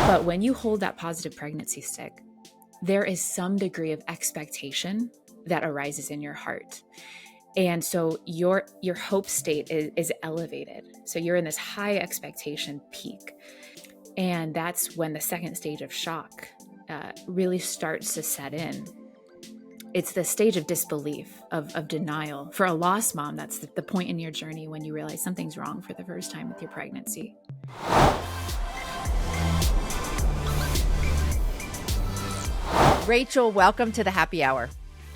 But when you hold that positive pregnancy stick, there is some degree of expectation that arises in your heart. And so your hope state is elevated. So you're in this high expectation peak. And that's when the second stage of shock really starts to set in. It's the stage of disbelief, of denial. For a lost mom, that's the point in your journey when you realize something's wrong for the first time with your pregnancy. Rachel, welcome to the happy hour.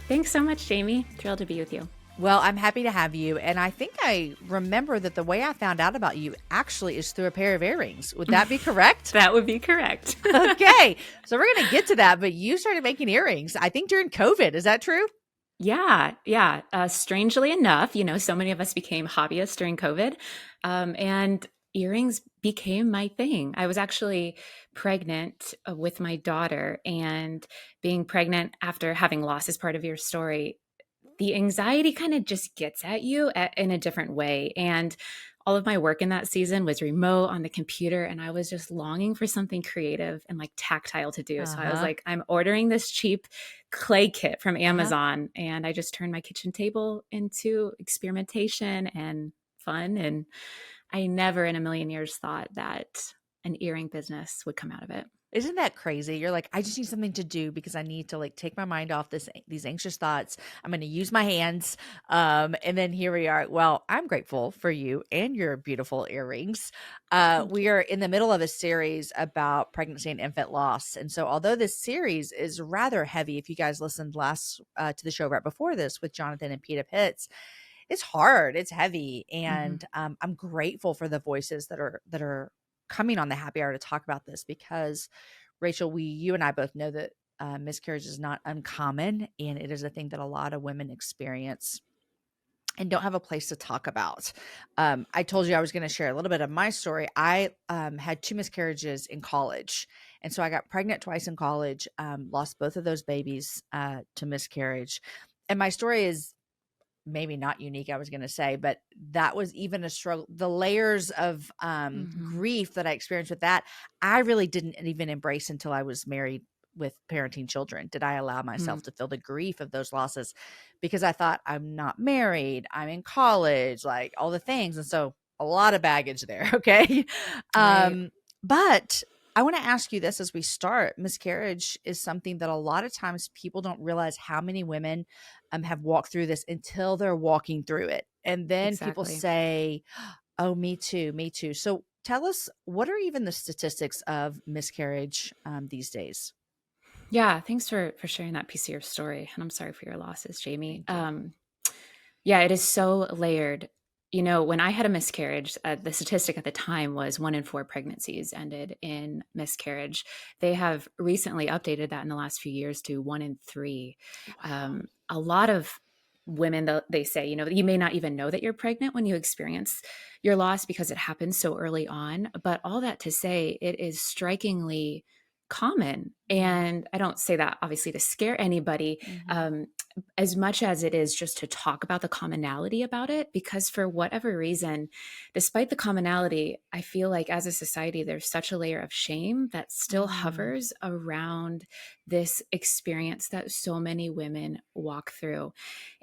Thanks so much, Jamie. Thrilled to be with you. Well, I'm happy to have you. And I think I remember that the way I found out about you actually is through a pair of earrings. Would that be correct? That would be correct. Okay. So we're going to get to that. But you started making earrings, I think, during COVID. Is that true? Yeah. Strangely enough, so many of us became hobbyists during COVID. And earrings became my thing. I was actually pregnant with my daughter, and being pregnant after having loss is part of your story. The anxiety kind of just gets at you in a different way. And all of my work in that season was remote on the computer, and I was just longing for something creative and like tactile to do. So I was like, I'm ordering this cheap clay kit from Amazon, and I just turned my kitchen table into experimentation and fun. And I never in a million years thought that an earring business would come out of it. Isn't that crazy? You're like, I just need something to do because I need to like take my mind off these anxious thoughts. I'm going to use my hands. And then here we are. Well, I'm grateful for you and your beautiful earrings. We are in the middle of a series about pregnancy and infant loss. And so although this series is rather heavy, if you guys listened last to the show right before this with Jonathan and Peta PItts, it's hard, it's heavy. And I'm grateful for the voices that are coming on the happy hour to talk about this, because Rachel, you and I both know that miscarriage is not uncommon, and it is a thing that a lot of women experience and don't have a place to talk about. I told you I was going to share a little bit of my story. I had 2 miscarriages in college. And so I got pregnant twice in college, lost both of those babies to miscarriage. And my story is maybe not unique, I was going to say, but that was even a struggle. The layers of grief that I experienced with that, I really didn't even embrace until I was married with parenting children. Did I allow myself to feel the grief of those losses? Because I thought, I'm not married, I'm in college, like all the things. And so a lot of baggage there. Okay. Right. But I want to ask you this as we start. Miscarriage is something that a lot of times people don't realize how many women have walked through this until they're walking through it. And then people say, oh, me too, me too. So tell us, what are even the statistics of miscarriage these days? Yeah, thanks for sharing that piece of your story. And I'm sorry for your losses, Jamie. Yeah, it is so layered. When I had a miscarriage, the statistic at the time was 1 in 4 pregnancies ended in miscarriage. They have recently updated that in the last few years to 1 in 3. Wow. A lot of women, they say, you may not even know that you're pregnant when you experience your loss because it happens so early on. But all that to say, it is strikingly common. And I don't say that obviously to scare anybody, as much as it is just to talk about the commonality about it, because for whatever reason, despite the commonality, I feel like as a society, there's such a layer of shame that still hovers around this experience that so many women walk through.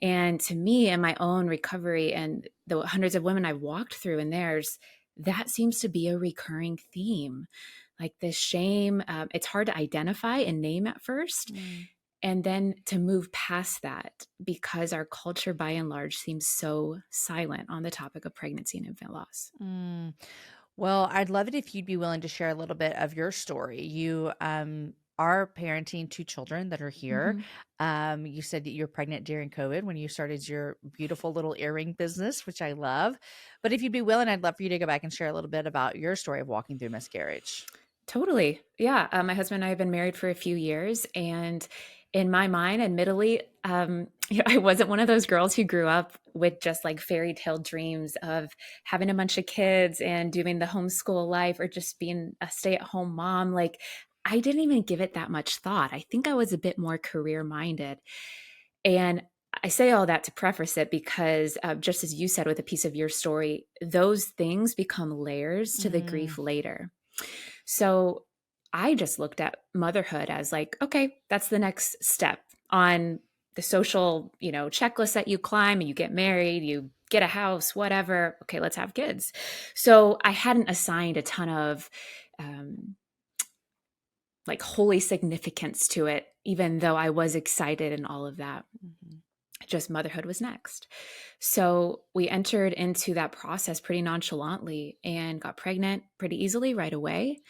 And to me, in my own recovery and the hundreds of women I've walked through and theirs, that seems to be a recurring theme. Like this shame, it's hard to identify and name at first. And then to move past that, because our culture by and large seems so silent on the topic of pregnancy and infant loss. Well, I'd love it if you'd be willing to share a little bit of your story. You are parenting 2 children that are here. You said that you're pregnant during COVID when you started your beautiful little earring business, which I love. But if you'd be willing, I'd love for you to go back and share a little bit about your story of walking through miscarriage. Totally. Yeah. My husband and I have been married for a few years, and in my mind, admittedly, I wasn't one of those girls who grew up with just like fairy tale dreams of having a bunch of kids and doing the homeschool life or just being a stay-at-home mom. Like, I didn't even give it that much thought. I think I was a bit more career minded. And I say all that to preface it because just as you said with a piece of your story, those things become layers to the grief later. So I just looked at motherhood as like, okay, that's the next step on the social, checklist that you climb, and you get married, you get a house, whatever. Okay, let's have kids. So I hadn't assigned a ton of um, like holy significance to it, even though I was excited and all of that. Mhm. Just motherhood was next. So we entered into that process pretty nonchalantly and got pregnant pretty easily right away.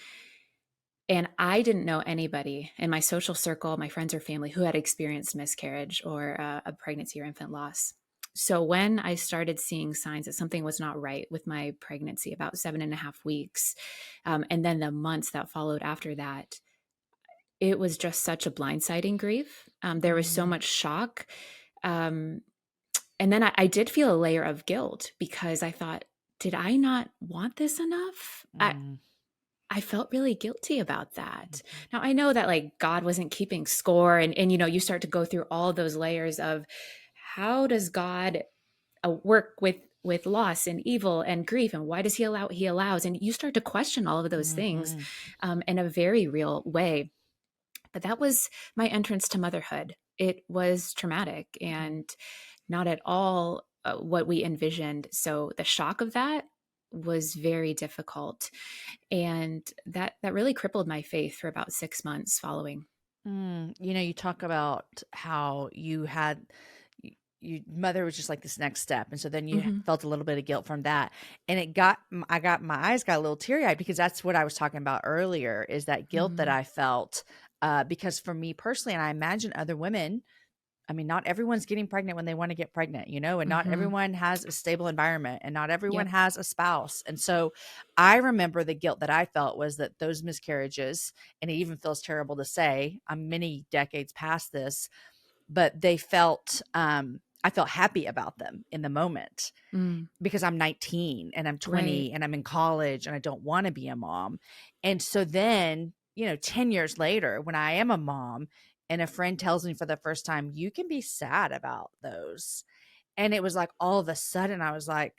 And I didn't know anybody in my social circle, my friends or family, who had experienced miscarriage or a pregnancy or infant loss. So when I started seeing signs that something was not right with my pregnancy, about 7.5 weeks, and then the months that followed after that, it was just such a blindsiding grief. There was so Mm, much shock. Um, and then I did feel a layer of guilt because I thought, did I not want this enough? mm, I felt really guilty about that. mhm, Now I know that like God wasn't keeping score, and you start to go through all those layers of how does God work with loss and evil and grief, and why does he allows, and you start to question all of those things mhm, in a very real way. But that was my entrance to motherhood. It was traumatic mhm. and not at all what we envisioned. So the shock of that was very difficult, and that really crippled my faith for about 6 months following. You talk about how you mother was just like this next step, and so then you Hmm. felt a little bit of guilt from that, and I got my eyes got a little teary eyed because that's what I was talking about earlier is that guilt that Hmm. I felt because for me personally, and I imagine other women. I mean, not everyone's getting pregnant when they want to get pregnant, and not Hmm. everyone has a stable environment and not everyone Yep. has a spouse. And so I remember the guilt that I felt was that those miscarriages, and it even feels terrible to say, I'm many decades past this, but I felt happy about them in the moment Mm. because I'm 19 and I'm Right. 20 and I'm in college and I don't want to be a mom. And so then, 10 years later, when I am a mom and a friend tells me for the first time, you can be sad about those. And it was like all of a sudden I was like,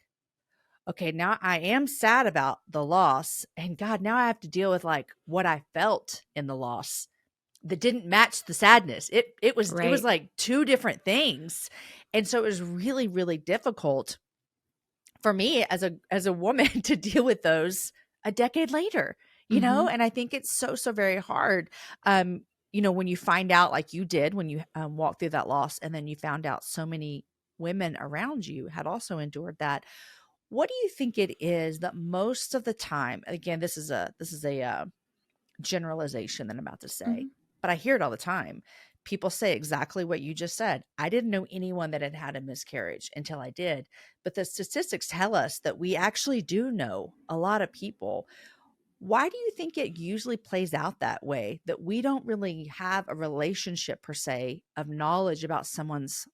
okay, now I am sad about the loss. And God, now I have to deal with like what I felt in the loss that didn't match the sadness. It was Right. like two different things. And so it was really, really difficult for me as a woman to deal with those a decade later, Hmm. and I think it's so so very hard um when you find out like you did when you walked through that loss and then you found out so many women around you had also endured that. What do you think it is that most of the time, again, this is a generalization that I'm about to say, Hmm. but I hear it all the time. People say exactly what you just said. I didn't know anyone that had had a miscarriage until I did. But the statistics tell us that we actually do know a lot of people. Why do you think it usually plays out that way? That we don't really have a relationship per se of knowledge about someone's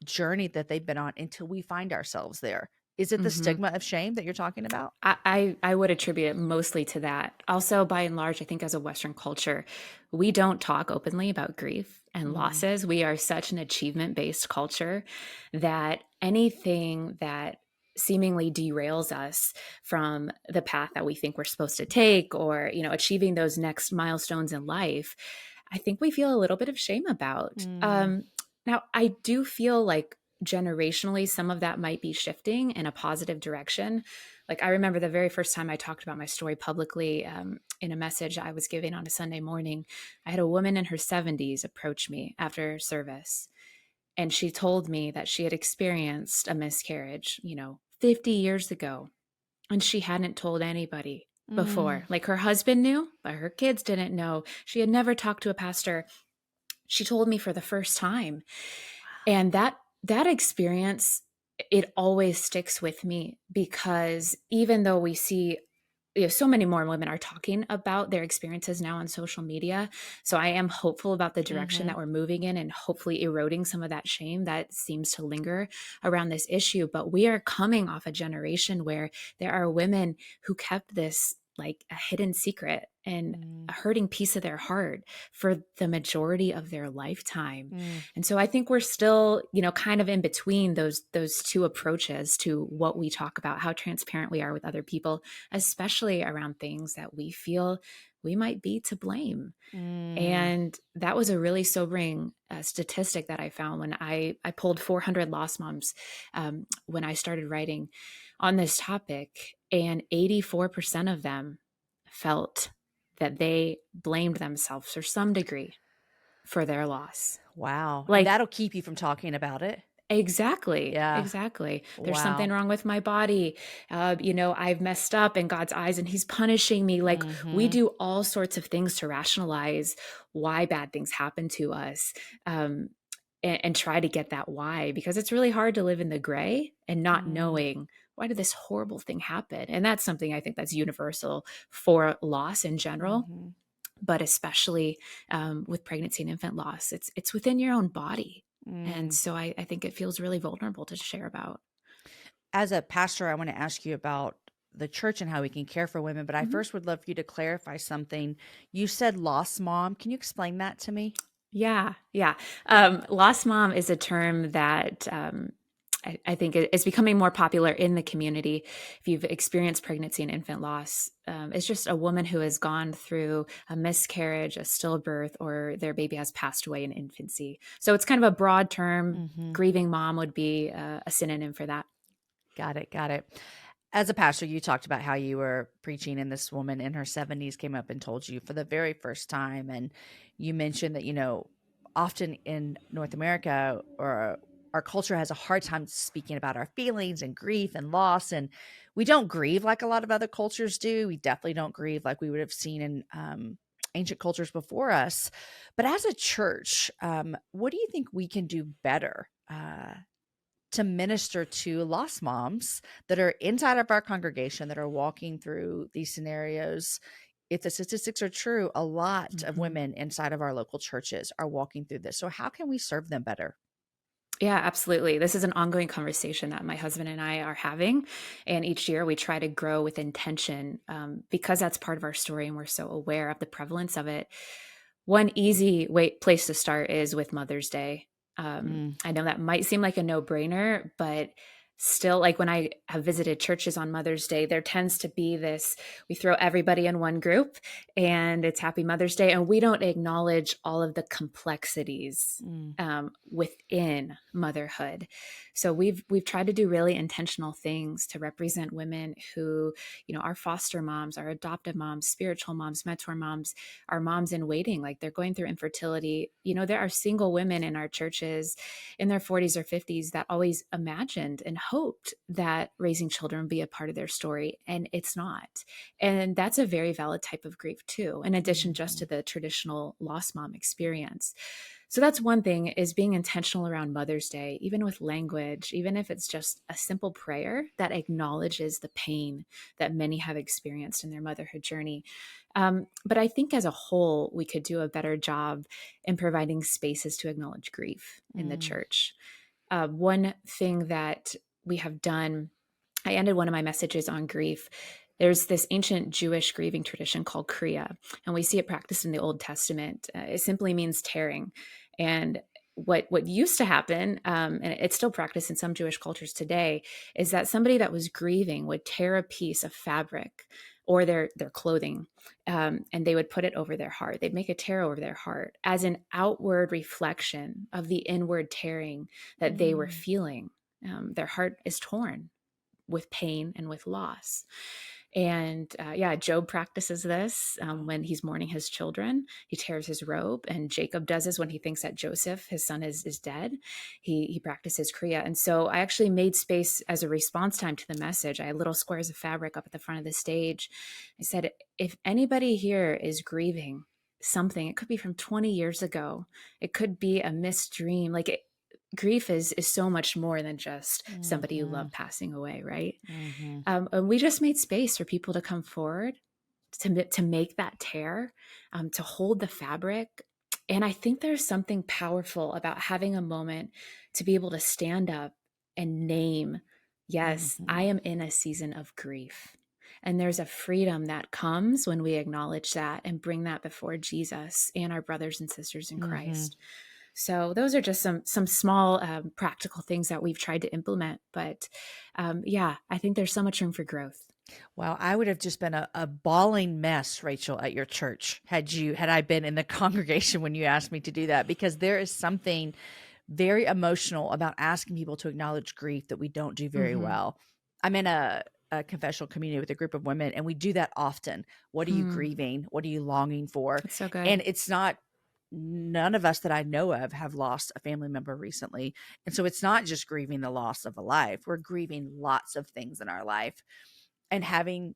journey that they've been on until we find ourselves there? Is it the Hmm. stigma of shame that you're talking about? I would attribute it mostly to that. Also, by and large, I think as a Western culture, we don't talk openly about grief and Mm, losses. We are such an achievement based culture that anything that seemingly derails us from the path that we think we're supposed to take, or achieving those next milestones in life, I think we feel a little bit of shame about. mm, Now I do feel like generationally some of that might be shifting in a positive direction. Like I remember the very first time I talked about my story publicly, in a message I was giving on a Sunday morning. I had a woman in her 70s approach me after service, and she told me that she had experienced a miscarriage, 50 years ago, and she hadn't told anybody mm. before. Like her husband knew, but her kids didn't know. She had never talked to a pastor. She told me for the first time, and that experience, it always sticks with me because even though we see, so many more women are talking about their experiences now on social media. So I am hopeful about the direction Mhm. that we're moving in and hopefully eroding some of that shame that seems to linger around this issue. But we are coming off a generation where there are women who kept this like a hidden secret and Mm, a hurting piece of their heart for the majority of their lifetime. mm, And so I think we're still, kind of in between those two approaches to what we talk about, how transparent we are with other people, especially around things that we feel we might be to blame. Mm. And that was a really sobering statistic that I found when I pulled 400 lost moms when I started writing on this topic. And 84% of them felt that they blamed themselves to some degree for their loss. Wow. And Like, that'll keep you from talking about it. exactly, Yeah. exactly. There's something Wow. wrong with my body. I've messed up in God's eyes and he's punishing me. Like, we Mhm. do all sorts of things to rationalize why bad things happen to us. Um, and try to get that why, because it's really hard to live in the gray and not Mm. knowing, why did this horrible thing happen? And that's something I think that's universal for loss in general, Mhm. but especially with pregnancy and infant loss. It's within your own body. And Mm. so I think it feels really vulnerable to share about. As a pastor, I want to ask you about the church and how we can care for women, but I Mhm. first would love for you to clarify something. You said lost mom. Can you explain that to me? Yeah, yeah. Lost mom is a term that I think is becoming more popular in the community. If you've experienced pregnancy and infant loss, it's just a woman who has gone through a miscarriage, a stillbirth, or their baby has passed away in infancy. So it's kind of a broad term. Mhm. Grieving mom would be a synonym for that. Got it. Got it. As a pastor, you talked about how you were preaching, and this woman in her 70s came up and told you for the very first time. And you mentioned that, often in North America, or our culture has a hard time speaking about our feelings and grief and loss. And we don't grieve like a lot of other cultures do. We definitely don't grieve like we would have seen in ancient cultures before us. But as a church, what do you think we can do better? To minister to lost moms that are inside of our congregation that are walking through these scenarios. If the statistics are true, a lot of Mhm. women inside of our local churches are walking through this. So, how can we serve them better? Yeah, absolutely. This is an ongoing conversation that my husband and I are having. And each year we try to grow with intention because that's part of our story and we're so aware of the prevalence of it. One easy place to start is with Mother's Day. Mm. I know that might seem like a no brainer, but still, like when I have visited churches on Mother's Day, there tends to be this, we throw everybody in one group and it's Happy Mother's Day. And we don't acknowledge all of the complexities Mm. within motherhood. So we've tried to do really intentional things to represent women who, are foster moms, are adoptive moms, spiritual moms, mentor moms, are moms in waiting, like they're going through infertility. There are single women in our churches in their 40s or 50s that always imagined and hoped that raising children would be a part of their story, and it's not. And that's a very valid type of grief too, in addition just to Mhm. the traditional lost mom experience. So that's one thing, is being intentional around Mother's Day, even with language, even if it's just a simple prayer that acknowledges the pain that many have experienced in their motherhood journey. But I think as a whole, we could do a better job in providing spaces to acknowledge grief in the Mm. church. One thing that we have done, I ended one of my messages on grief. There's this ancient Jewish grieving tradition called Kriya, and we see it practiced in the Old Testament. It simply means tearing. And what used to happen, and it's still practiced in some Jewish cultures today, is that somebody that was grieving would tear a piece of fabric or their clothing, and they would put it over their heart. They'd make a tear over their heart as an outward reflection of the inward tearing that they were Mm. feeling. Their heart is torn with pain and with loss. And yeah, Job practices this Wow. when he's mourning his children. He tears his robe, and Jacob does this when he thinks that Joseph, his son, is dead. He practices Kriya. And so I actually made space as a response time to the message. I had little squares of fabric up at the front of the stage. I said, if anybody here is grieving something, it could be from 20 years ago, it could be a missed dream. Grief is so much more than just somebody you love Mhm. passing away, right? Mhm. And we just made space for people to come forward to make that tear, to hold the fabric. And I think there's something powerful about having a moment to be able to stand up and name, yes, I Mhm. am in a season of grief. And there's a freedom that comes when we acknowledge that and bring that before Jesus and our brothers and sisters in Mhm. Christ. So those are just some small practical things that we've tried to implement. But yeah, I think there's so much room for growth. Wow, I would have just been a bawling mess, Rachel, at your church had I been in the congregation when you asked me to do that, because there is something very emotional about asking people to acknowledge grief that we don't do very Mm-hmm. well. I'm in a confessional community with a group of women, and we do that often. What are you Hmm. grieving? What are you longing for? It's so good. And it's not, none of us that I know of have lost a family member recently. And so it's not just grieving the loss of a life. We're grieving lots of things in our life, and having,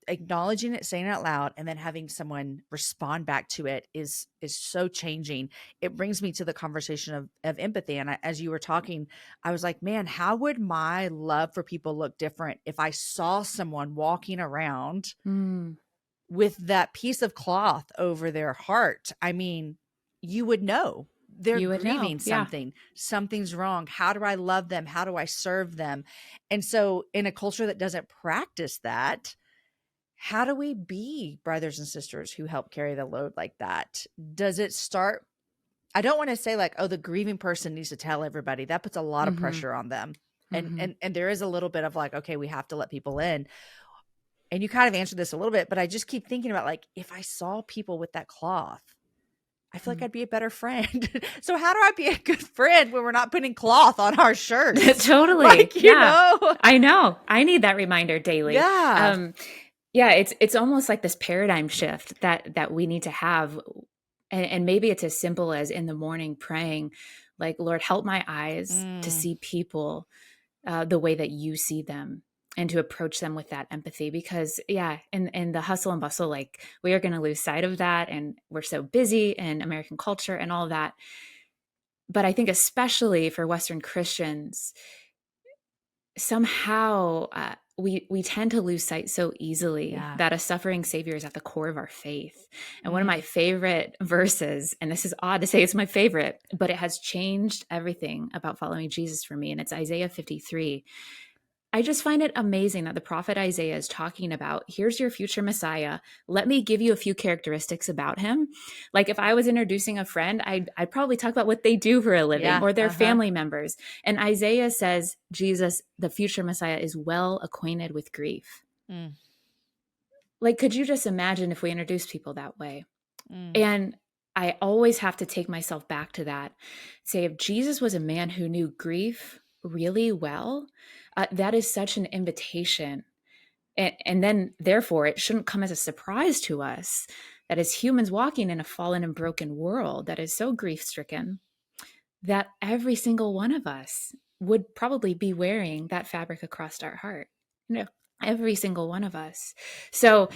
acknowledging it, saying it out loud, and then having someone respond back to it is so changing. It brings me to the conversation of empathy. And as you were talking, I was like, man, how would my love for people look different if I saw someone walking around Mm. with that piece of cloth over their heart? I mean, you would know they're You would know. grieving Yeah. something. Something's wrong. How do I love them? How do I serve them? And so, in a culture that doesn't practice that, how do we be brothers and sisters who help carry the load like that? Does it start? I don't want to say like, oh, the grieving person needs to tell everybody. That puts a lot of Mm-hmm. pressure on them. And Mm-hmm. and there is a little bit of like, okay, we have to let people in. And you kind of answered this a little bit, but I just keep thinking about like, if I saw people with that cloth, I feel like I'd be a better friend. So how do I be a good friend when we're not putting cloth on our shirts? Totally. Like, Yeah. I know. I need that reminder daily. yeah. Yeah, it's almost like this paradigm shift that we need to have. And maybe it's as simple as in the morning praying, like, Lord, help my eyes to Mm, see people the way that you see them, and to approach them with that empathy. Because yeah, in the hustle and bustle, like, we are going to lose sight of that, and we're so busy in American culture and all of that. But I think especially for Western Christians, somehow we tend to lose sight so easily yeah. that a suffering savior is at the core of our faith. And one of my Mm, favorite verses, and this is odd to say it's my favorite, but it has changed everything about following Jesus for me, and it's Isaiah 53. I just find it amazing that the prophet Isaiah is talking about, here's your future Messiah. Let me give you a few characteristics about him. Like, if I was introducing a friend, I'd probably talk about what they do for a living yeah. or their Uh-huh. family members. And Isaiah says Jesus, the future Messiah, is well acquainted with grief. Mm, Like, could you just imagine if we introduced people that way? mm, And I always have to take myself back to that. Say, if Jesus was a man who knew grief really well, that is such an invitation. And then, therefore, it shouldn't come as a surprise to us that as humans walking in a fallen and broken world that is so grief stricken, that every single one of us would probably be wearing that fabric across our heart. You know, every single one of us. So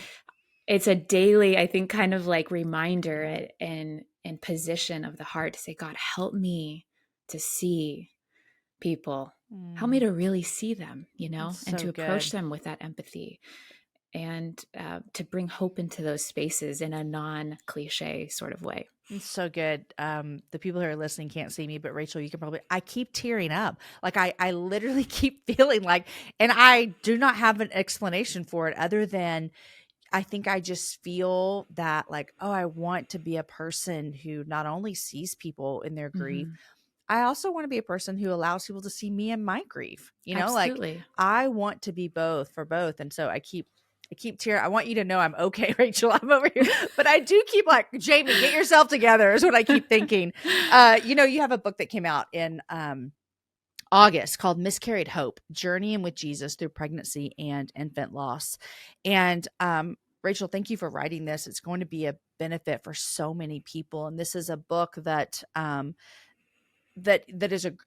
it's a daily, I think, kind of like reminder and position of the heart to say, God, help me to see people. Help me mm. to really see them, It's and so to approach good. them with that empathy, and to bring hope into those spaces in a non-cliche sort of way. It's so good. The people who are listening can't see me, but Rachel, you can probably, I keep tearing up. Like I literally keep feeling like, and I do not have an explanation for it other than I think I just feel that like, oh, I want to be a person who not only sees people in their grief, Hmm. I also want to be a person who allows people to see me in my grief. Like Absolutely. I want to be both for both. And so I keep tearing. I want you to know I'm okay, Rachel. I'm over here. But I do keep like, Jamie, get yourself together is what I keep thinking. You have a book that came out in August called Miscarried Hope: Journeying with Jesus Through Pregnancy and Infant Loss. And Rachel, thank you for writing this. It's going to be a benefit for so many people. And this is a book that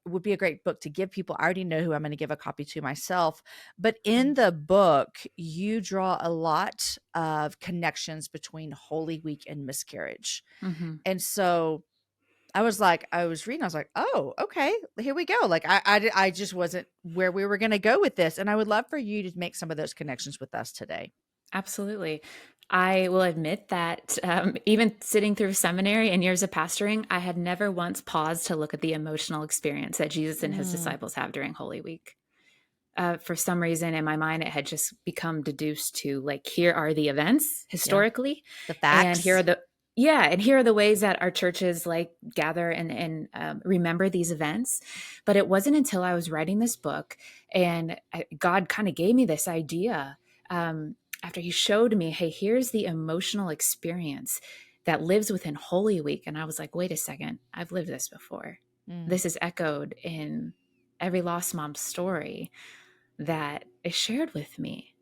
would be a great book to give people. I already know who I'm going to give a copy to myself, but in the book, you draw a lot of connections between Holy Week and miscarriage. Hmm. And so I was reading, I was like, oh, okay, here we go. Like I just wasn't where we were going to go with this. And I would love for you to make some of those connections with us today. Absolutely. I will admit that even sitting through seminary and years of pastoring, I had never once paused to look at the emotional experience that Jesus and his Mm, disciples have during Holy Week. For some reason in my mind, it had just become deduced to, like, here are the events yeah. historically, The and facts. here are the ways that our churches like gather and remember these events. But it wasn't until I was writing this book and God kind of gave me this idea after he showed me, hey, here's the emotional experience that lives within Holy Week. And I was like, wait a second, I've lived this before. Mm. This is echoed in every lost mom's story that is shared with me.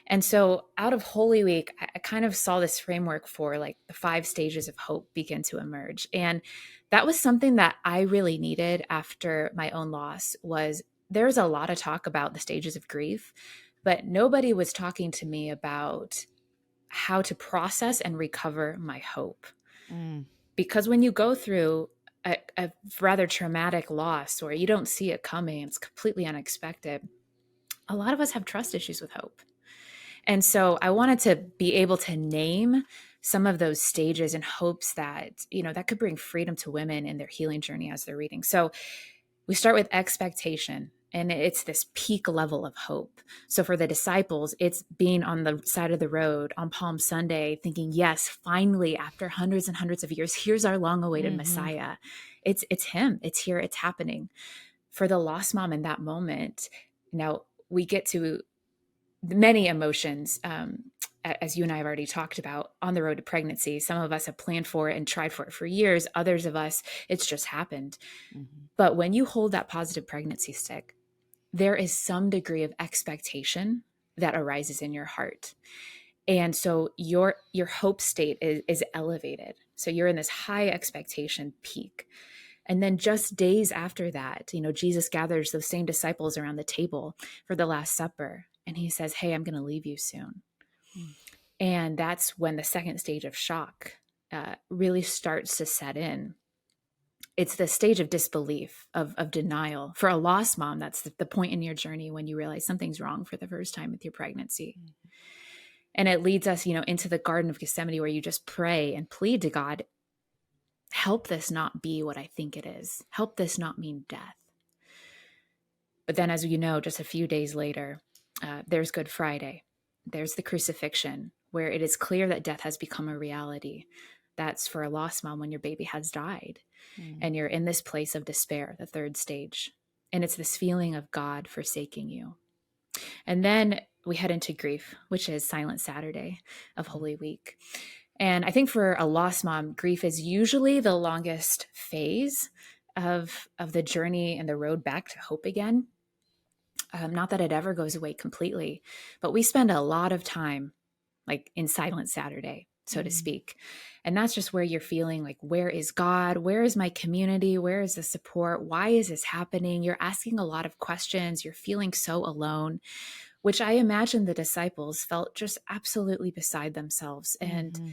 And so out of Holy Week, I kind of saw this framework for like the 5 stages of hope begin to emerge. And that was something that I really needed after my own loss. Was there's a lot of talk about the stages of grief, but nobody was talking to me about how to process and recover my hope. Mm. Because when you go through a rather traumatic loss or you don't see it coming, it's completely unexpected, a lot of us have trust issues with hope. And so I wanted to be able to name some of those stages in hopes that, that could bring freedom to women in their healing journey as they're reading. So we start with expectation, and it's this peak level of hope. So for the disciples, it's being on the side of the road on Palm Sunday, thinking, yes, finally, after hundreds and hundreds of years, here's our long-awaited Mm-hmm. Messiah. It's him. It's here. It's happening. For the lost mom in that moment, now we get to many emotions, as you and I have already talked about, on the road to pregnancy. Some of us have planned for it and tried for it for years. Others of us, it's just happened. Mm-hmm. But when you hold that positive pregnancy stick, there is some degree of expectation that arises in your heart. And so your hope state is elevated. So you're in this high expectation peak. And then just days after that, Jesus gathers those same disciples around the table for the Last Supper. And he says, hey, I'm going to leave you soon. Mm. And that's when the second stage of shock really starts to set in. It's the stage of disbelief, of denial. For a lost mom, that's the point in your journey when you realize something's wrong for the first time with your pregnancy. Mm. And it leads us, into the Garden of Gethsemane, where you just pray and plead to God, help this not be what I think it is. Help this not mean death. But then, as you know, just a few days later, there's Good Friday. There's the crucifixion, where it is clear that death has become a reality. That's for a lost mom when your baby has died. Mm. And you're in this place of despair, the third stage. And it's this feeling of God forsaking you. And then we head into grief, which is Silent Saturday of Holy Week. And I think for a lost mom, grief is usually the longest phase of the journey and the road back to hope again. Not that it ever goes away completely, but we spend a lot of time like in Silent Saturday, so to Mm. speak. And that's just where you're feeling like, where is God? Where is my community? Where is the support? Why is this happening? You're asking a lot of questions. You're feeling so alone, which I imagine the disciples felt just absolutely beside themselves. And Mm-hmm.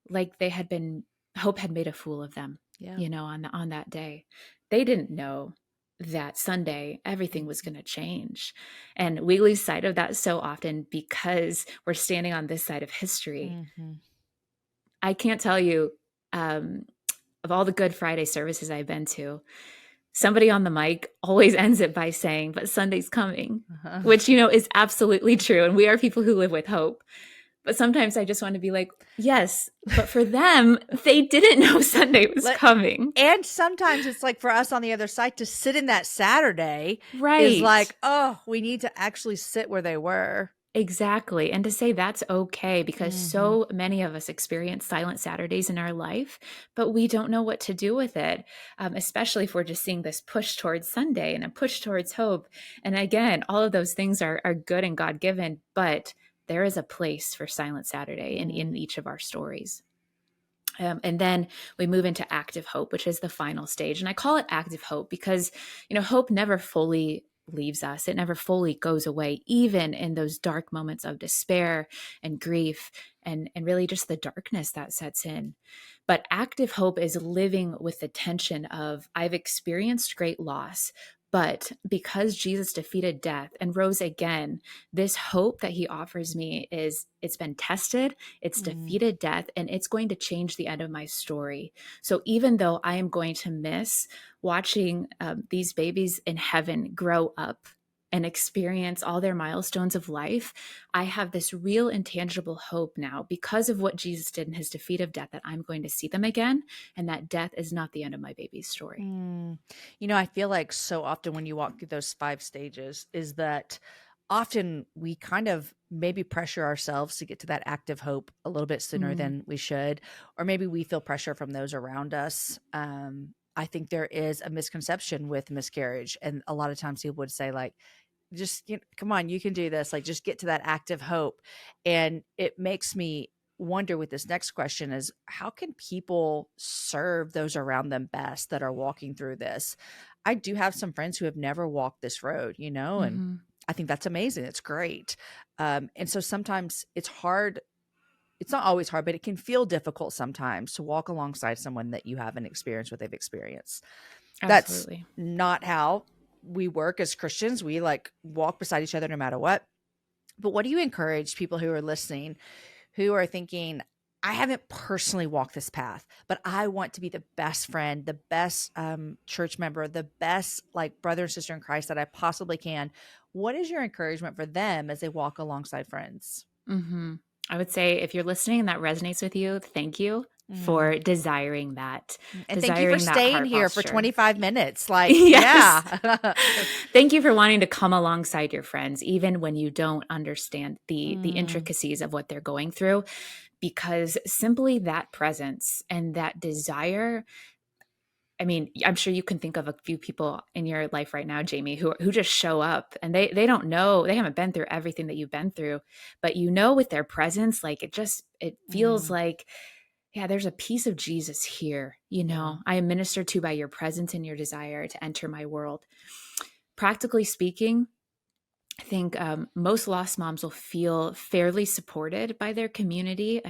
like hope had made a fool of them, Yeah. on that day. They didn't know that Sunday everything was Mm-hmm. going to change. And we lose sight of that so often because we're standing on this side of history. Mm-hmm. I can't tell you, of all the Good Friday services I've been to, somebody on the mic always ends it by saying, but Sunday's coming, Uh-huh. which, is absolutely true. And we are people who live with hope. But sometimes I just want to be like, yes, but for them, they didn't know Sunday was coming. And sometimes it's like for us on the other side to sit in that Saturday is Right. like, oh, we need to actually sit where they were. Exactly. And to say that's okay, because Mm-hmm. so many of us experience silent Saturdays in our life, but we don't know what to do with it, especially if we're just seeing this push towards Sunday and a push towards hope. And again, all of those things are good and God given, but there is a place for Silent Saturday in each of our stories. And then we move into active hope, which is the final stage. And I call it active hope because, hope never fully leaves us. It never fully goes away, even in those dark moments of despair and grief and really just the darkness that sets in. But active hope is living with the tension of, I've experienced great loss, but because Jesus defeated death and rose again, this hope that he offers me it's been tested, it's Mm. defeated death, and it's going to change the end of my story. So even though I am going to miss watching these babies in heaven grow up and experience all their milestones of life, I have this real intangible hope now because of what Jesus did in his defeat of death, that I'm going to see them again, and that death is not the end of my baby's story. Mm. I feel like so often when you walk through those 5 stages is that often we kind of maybe pressure ourselves to get to that active hope a little bit sooner Mm, than we should, or maybe we feel pressure from those around us. I think there is a misconception with miscarriage, and a lot of times people would say like, just come on, you can do this, like just get to that active hope. And it makes me wonder with this next question is, how can people serve those around them best that are walking through this? I do have some friends who have never walked this road, and mhm. I think that's amazing. It's great. And so sometimes it's hard. It's not always hard, but it can feel difficult sometimes to walk alongside someone that you haven't experienced what they've experienced. That's Absolutely. not how we work as Christians. We like walk beside each other no matter what. But what do you encourage people who are listening, who are thinking, I haven't personally walked this path, but I want to be the best friend, the best church member, the best like brother and sister in Christ that I possibly can? What is your encouragement for them as they walk alongside friends? Mhm. I would say if you're listening and that resonates with you, thank you Mm. for And thank you for desiring that staying heart here for posture. 25 minutes. Like, Yes. yeah. Thank you for wanting to come alongside your friends, even when you don't understand the Mm, intricacies of what they're going through, because simply that presence and that desire. I mean, I'm sure you can think of a few people in your life right now, Jamie, who just show up and they don't know, they haven't been through everything that you've been through, but with their presence, like it feels mm, like, yeah, there's a piece of Jesus here. yeah. I am ministered to by your presence and your desire to enter my world. Practically speaking, I think most lost moms will feel fairly supported by their community.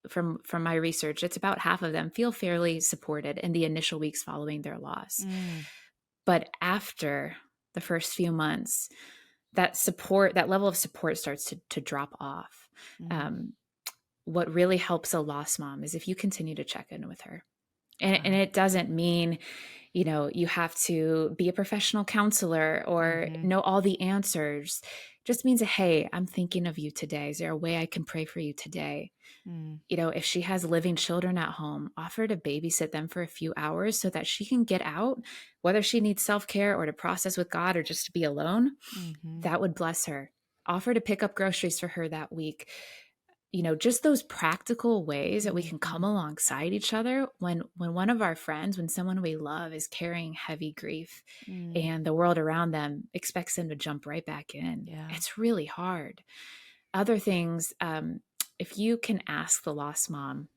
From my research, it's about half of them feel fairly supported in the initial weeks following their loss. Mm, But after the first few months, that level of support starts to drop off. mm. Um, what really helps a lost mom is if you continue to check in with her. And Right. it doesn't mean you have to be a professional counselor or Mhm. know all the answers. Just means, hey, I'm thinking of you today. Is there a way I can pray for you today? Mm, If she has living children at home, offer to babysit them for a few hours so that she can get out, whether she needs self care or to process with God or just to be alone. mhm, That would bless her. Offer to pick up groceries for her that week. Just those practical ways that we can come mhm, alongside each other when one of our friends, when someone we love is carrying heavy grief mm. and the world around them expects them to jump right back in. Yeah. It's really hard. Other things, if you can ask the lost mom,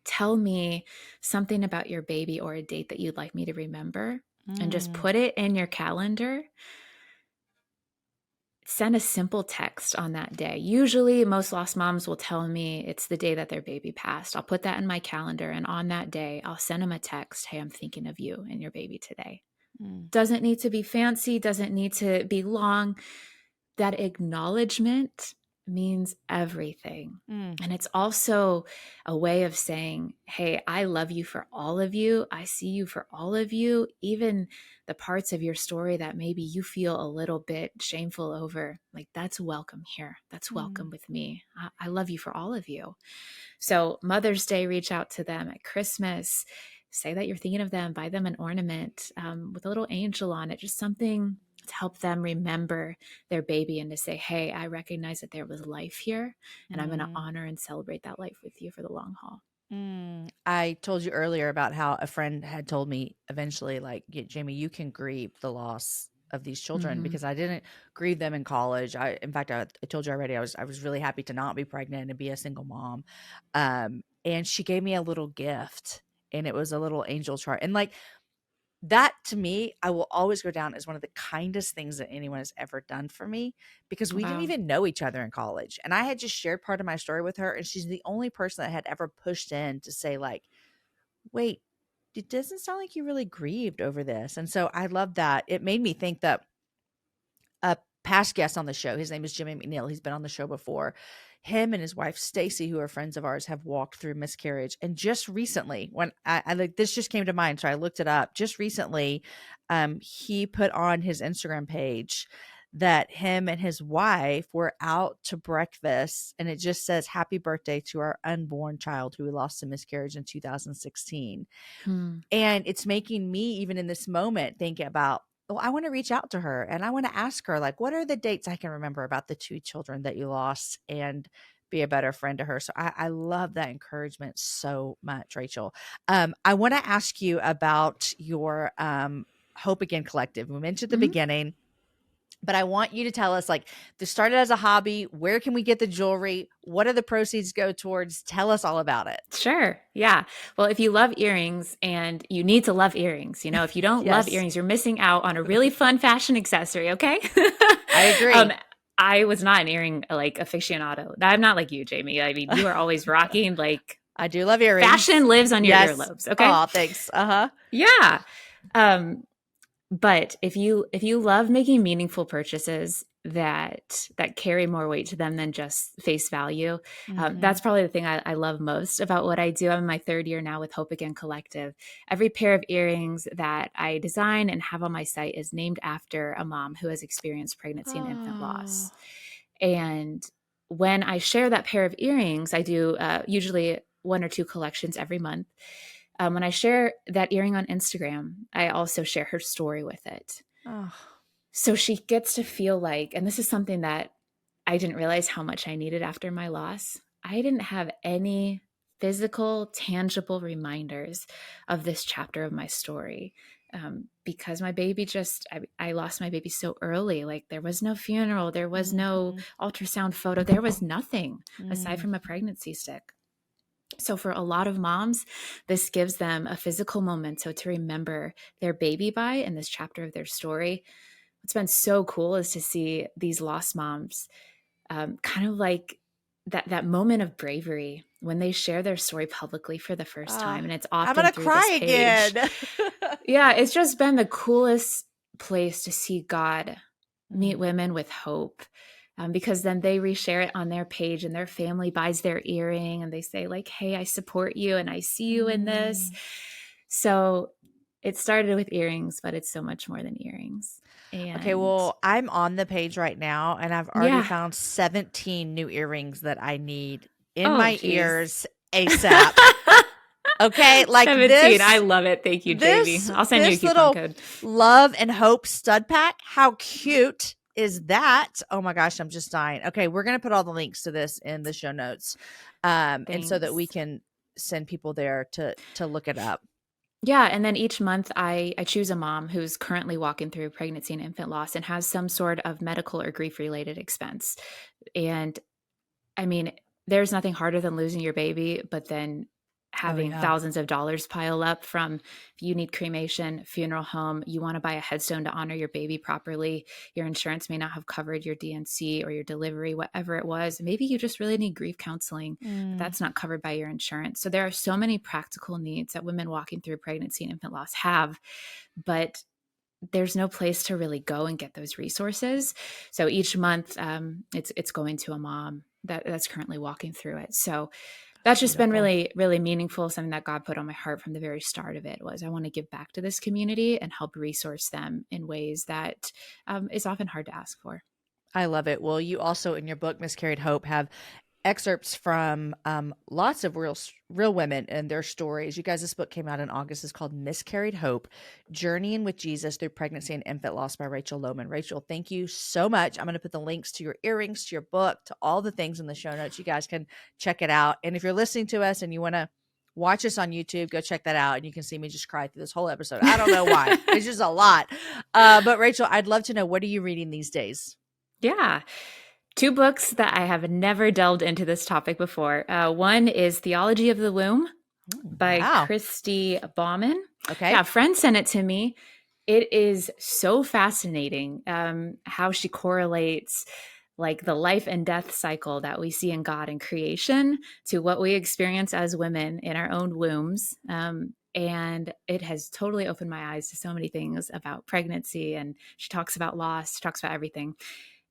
tell me something about your baby or a date that you'd like me to remember, and just Mm, put it in your calendar. Send a simple text on that day. Usually, most lost moms will tell me it's the day that their baby passed. I'll put that in my calendar, and on that day, I'll send them a text. Hey, I'm thinking of you and your baby today. mm, Doesn't need to be fancy, doesn't need to be long. That acknowledgement means everything. mm, And it's also a way of saying, hey, I love you for all of you. I see you for all of you, even the parts of your story that maybe you feel a little bit shameful over. Like, that's welcome here. That's welcome mm, with me. I love you for all of you. So, Mother's Day, reach out to them at Christmas. Say that you're thinking of them, buy them an ornament with a little angel on it, just something to help them remember their baby and to say, hey, I recognize that there was life here, and I'm going to mm, honor and celebrate that life with you for the long haul. mm. I told you earlier about how a friend had told me eventually, like, "Yeah, Jamie, you can grieve the loss of these children," Mm-hmm. because I didn't grieve them in college. In fact, I told you already, I was really happy to not be pregnant and be a single mom. And she gave me a little gift, and it was a little angel chart. And like, that to me, I will always go down as one of the kindest things that anyone has ever done for me, because we didn't Wow. even know each other in college. And I had just shared part of my story with her, and she's the only person that had ever pushed in to say, like, wait, it doesn't sound like you really grieved over this. And so I love that. It made me think that a past guest on the show, his name is Jimmy McNeil. He's been on the show before. Him and his wife Stacy, who are friends of ours, have walked through miscarriage. And just recently, when I like, this just came to mind, so I looked it up. Just recently, he put on his Instagram page that him and his wife were out to breakfast, and it just says happy birthday to our unborn child who we lost to miscarriage in 2016. Hmm. And it's making me, even in this moment, think about well, I want to reach out to her and I want to ask her, like, what are the dates I can remember about the 2 children that you lost, and be a better friend to her. So I love that encouragement so much, Rachel. I want to ask you about your Hope Again Collective. We mentioned at the Mhm. beginning, but I want you to tell us, like, this started as a hobby. Where can we get the jewelry? What do the proceeds go towards? Tell us all about it. Sure. Yeah. Well, if you love earrings, and you need to love earrings, if you don't love Yes, earrings, you're missing out on a really fun fashion accessory. Okay. I um, agree. I was not an earring like aficionado. I'm not like you, Jamie. I mean, you are always rocking like I do love earrings. fashion lives on your Yes. earlobes. Okay. Oh, thanks. Uh-huh. Yeah. Um, but if you love making meaningful purchases that carry more weight to them than just face value, Mhm. that's probably the thing I love most about what I do. I'm in my third year now with Hope Again Collective. Every pair of earrings that I design and have on my site is named after a mom who has experienced pregnancy and infant Oh. loss. And when I share that pair of earrings, I do usually one or two collections every month. When I share that earring on Instagram, I also share her story with it. Oh. So she gets to feel like, and this is something that I didn't realize how much I needed after my loss. I didn't have any physical, tangible reminders of this chapter of my story, because my baby I lost my baby so early. Like, there was no funeral, there was no Mhm. ultrasound photo, there was nothing aside Mm. from a pregnancy stick. So for a lot of moms, this gives them a physical memento to remember their baby by in this chapter of their story. What's been so cool is to see these lost moms, kind of like that moment of bravery when they share their story publicly for the first Ah, time, and it's I'm often gonna through this cry page. again. Yeah, it's just been the coolest place to see God meet Mm. women with hope. Because then they reshare it on their page, and their family buys their earring, and they say, like, hey, I support you and I see you in this. Mm. So it started with earrings, but it's so much more than earrings. Okay, And well, I'm on the page right now and I've already yeah. found 17 new earrings that I need in Oh, my geez. ears ASAP. Okay, like 17. I this love it. Thank you, Jamie. this I'll send you a this coupon little code. love and hope stud pack. How cute is that? Oh my gosh, I'm just dying. Okay, we're going to put all the links to this in the show notes. And so that we Thanks. can send people there to look it up. Yeah, and then each month I choose a mom who's currently walking through pregnancy and infant loss and has some sort of medical or grief related expense. And I mean, there's nothing harder than losing your baby, but then Oh having yeah. thousands of dollars pile up from, if you need cremation, funeral home, you want to buy a headstone to honor your baby properly. Your insurance may not have covered your DNC or your delivery, whatever it was. Maybe you just really need grief counseling, but Mm. that's not covered by your insurance. So there are so many practical needs that women walking through pregnancy and infant loss have, but there's no place to really go and get those resources. So each month, it's going to a mom that's currently walking through it. So that's just been Beautiful. really, really meaningful. Something that God put on my heart from the very start of it was, I want to give back to this community and help resource them in ways that is often hard to ask for. I love it. Well, you also in your book Miscarried Hope have excerpts from lots of real women and their stories. You guys, this book came out in August. It's called Miscarried Hope: Journeying with Jesus Through Pregnancy and Infant Loss by Rachel Lohman. Rachel, thank you so much. I'm going to put the links to your earrings, to your book, to all the things in the show notes. You guys can check it out. And if you're listening to us and you want to watch us on YouTube, go check that out. And you can see me just cry through this whole episode. I don't know why. It's just a lot. But Rachel, I'd love to know, what are you reading these days? Yeah. Two books that I have never delved into this topic before. One is Theology of the Womb by Wow. Christy Bauman. Okay. Yeah, a friend sent it to me. It is so fascinating, how she correlates like the life and death cycle that we see in God and creation to what we experience as women in our own wombs. And it has totally opened my eyes to so many things about pregnancy. And she talks about loss, she talks about everything.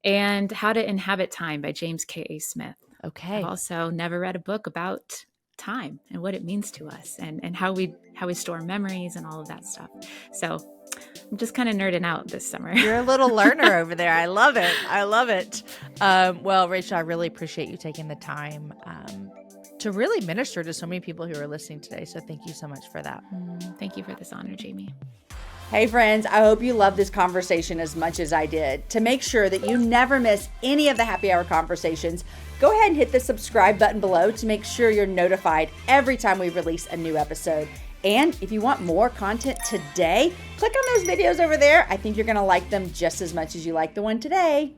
And How to Inhabit Time by James K.A. Smith. I've Okay. also never read a book about time and what it means to us, and how we store memories and all of that stuff. So I'm just kind of nerding out this summer. You're a little learner over there. I love it. I love it. Well, Rachel, I really appreciate you taking the time to really minister to so many people who are listening today. So thank you so much for that. Thank you for this honor, Jamie. Hey friends, I hope you love this conversation as much as I did. To make sure that you never miss any of the happy hour conversations, go ahead and hit the subscribe button below to make sure you're notified every time we release a new episode. And if you want more content today, click on those videos over there. I think you're going to like them just as much as you like the one today.